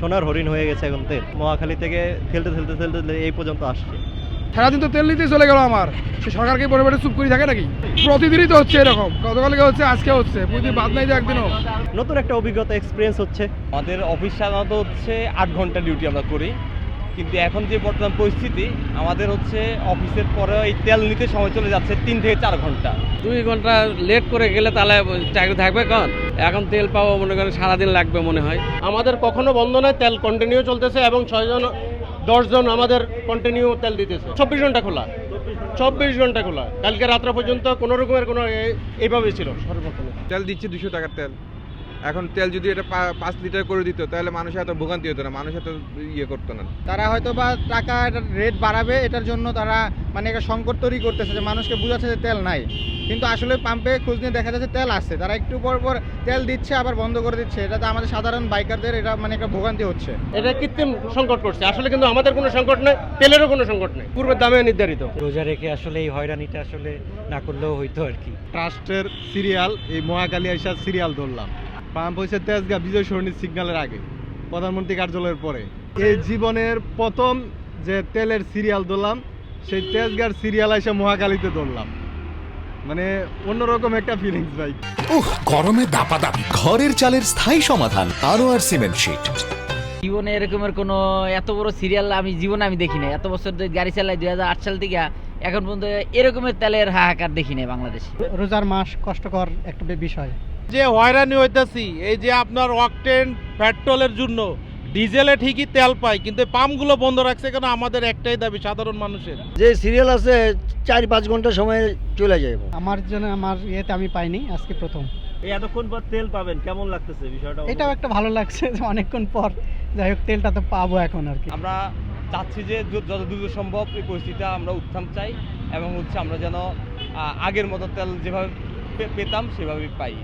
সোনার হরিণ হয়ে গেছে এখন তেল। মহাখালী থেকে ঠেলতে ঠেলতে ঠেলতে ঠেলতে এই পর্যন্ত আসছে। সারাদিন তো তেল নিতেই চলে গেল আমার, সে সরকারকে পরে পরে চুপ করে থাকে নাকি? প্রতিদিনই তো হচ্ছে এরকম, গতকালকে হচ্ছে আজকে হচ্ছে, প্রতিদিন বাদ নাই যে একদিনও। নতুন একটা অভিজ্ঞতা, এক্সপিরিয়েন্স হচ্ছে। আমাদের অফিস সাধারণত হচ্ছে 8 ঘন্টা ডিউটি আমরা করি, কিন্তু এখন যে বর্তমান পরিস্থিতি আমাদের হচ্ছে অফিসের পরে এই তেল নিতে সময় চলে যাচ্ছে 3 থেকে 4 ঘন্টা। 2 ঘন্টা লেট করে গেলে তাহলে চাকরি থাকবে কখন? এখন তেল পাবো মনে করেন সারাদিন লাগবে মনে হয়। আমাদের কখনো বন্ধ নয়, তেল কন্টিনিউ চলতেছে এবং 10 জন আমাদের কন্টিনিউ তেল দিতেছে। 24 ঘন্টা খোলা, 24 ঘন্টা খোলা। কালকে রাত্র পর্যন্ত কোনো রকমের কোনো এইভাবেই ছিল সর্বপ্রথমে। তেল দিচ্ছে 200 টাকার তেল। এখন তেল যদি এটা 5 লিটার করে দিত তাহলে মানুষ এত ভোগান্তি হতো না, মানুষ এত ইয়ে করতো না। তারা হয়তো বা টাকা রেট বাড়াবে, এটার জন্য তারা মানে একটা সংকট তৈরি করতেছে, যে মানুষকে বোঝাচ্ছে যে তেল নাই, কিন্তু আসলে পাম্পে খোঁজ নিয়ে দেখা যাচ্ছে তেল আসছে। তারা একটু পর পর তেল দিচ্ছে আবার বন্ধ করে দিচ্ছে। এটাতে আমাদের সাধারণ বাইকারদের এটা মানে একটা ভোগান্তি হচ্ছে। এটা কৃত্রিম সংকট করছে, আসলে কিন্তু আমাদের কোনো সংকট নেই, তেলেরও কোনো সংকট নেই, পূর্বের দামে নির্ধারিত। রোজা রেখে আসলে এই হয়রানিটা আসলে না করলেও হইতো আর কি। ট্রাস্টের সিরিয়াল, এই মহাকালী আইসা সিরিয়াল ধরলাম। পাম্প হয়েছে তেজগাঁ বিজয় সরণির সিগন্যালের আগে, প্রধানমন্ত্রী কার্যালয়ের পরে। এই জীবনের প্রথম যে তেলের সিরিয়াল ধরলাম, সেই তেজগাঁর সিরিয়াল আইসা মহাকালীতে ধরলাম। মানে অন্যরকম একটা ফিলিংস ভাই। গরমে দাপাদাপি, ঘরের চালের স্থায়ী সমাধান আনোয়ার সিমেন্ট শীট। জীবনে এরকমের কোনো এত বড় সিরিয়াল আমি জীবনে দেখি নাই। এত বছর ধরে গাড়ি চালাই, 2008 সাল থেকে এখন পর্যন্ত এরকমের তেলের হাহাকার দেখি নাই বাংলাদেশে। রোজার মাস কষ্টকর একটা বিষয়। যে হয়রানি হইতেছি, এই যে আপনার অকটেন পেট্রোলের জন্য, ডিজেলে ঠিকই তেল পাই, কিন্তু পাম্পগুলো বন্ধ রাখছে কেন? আমাদের একটাই দাবি সাধারণ মানুষের। যে সিরিয়াল আছে 4-5 ঘন্টা সময় চলে যায়। আমার জন্য আমার ইয়েতে আমি পাইনি, আজকে প্রথম। এই এতক্ষণ পর তেল পাবেন, কেমন লাগতেছে বিষয়টা? এটাও একটা ভালো লাগছে যে অনেকক্ষণ পর যাই হোক তেলটা তো পাবো এখন আর কি। আমরা চাচ্ছি যে যত দ্রুত সম্ভব এই পরিস্থিতিটা আমরা উত্থান চাই এবং হচ্ছে আমরা যেন আগের মতো তেল যেভাবে পেতাম সেভাবেই পাই।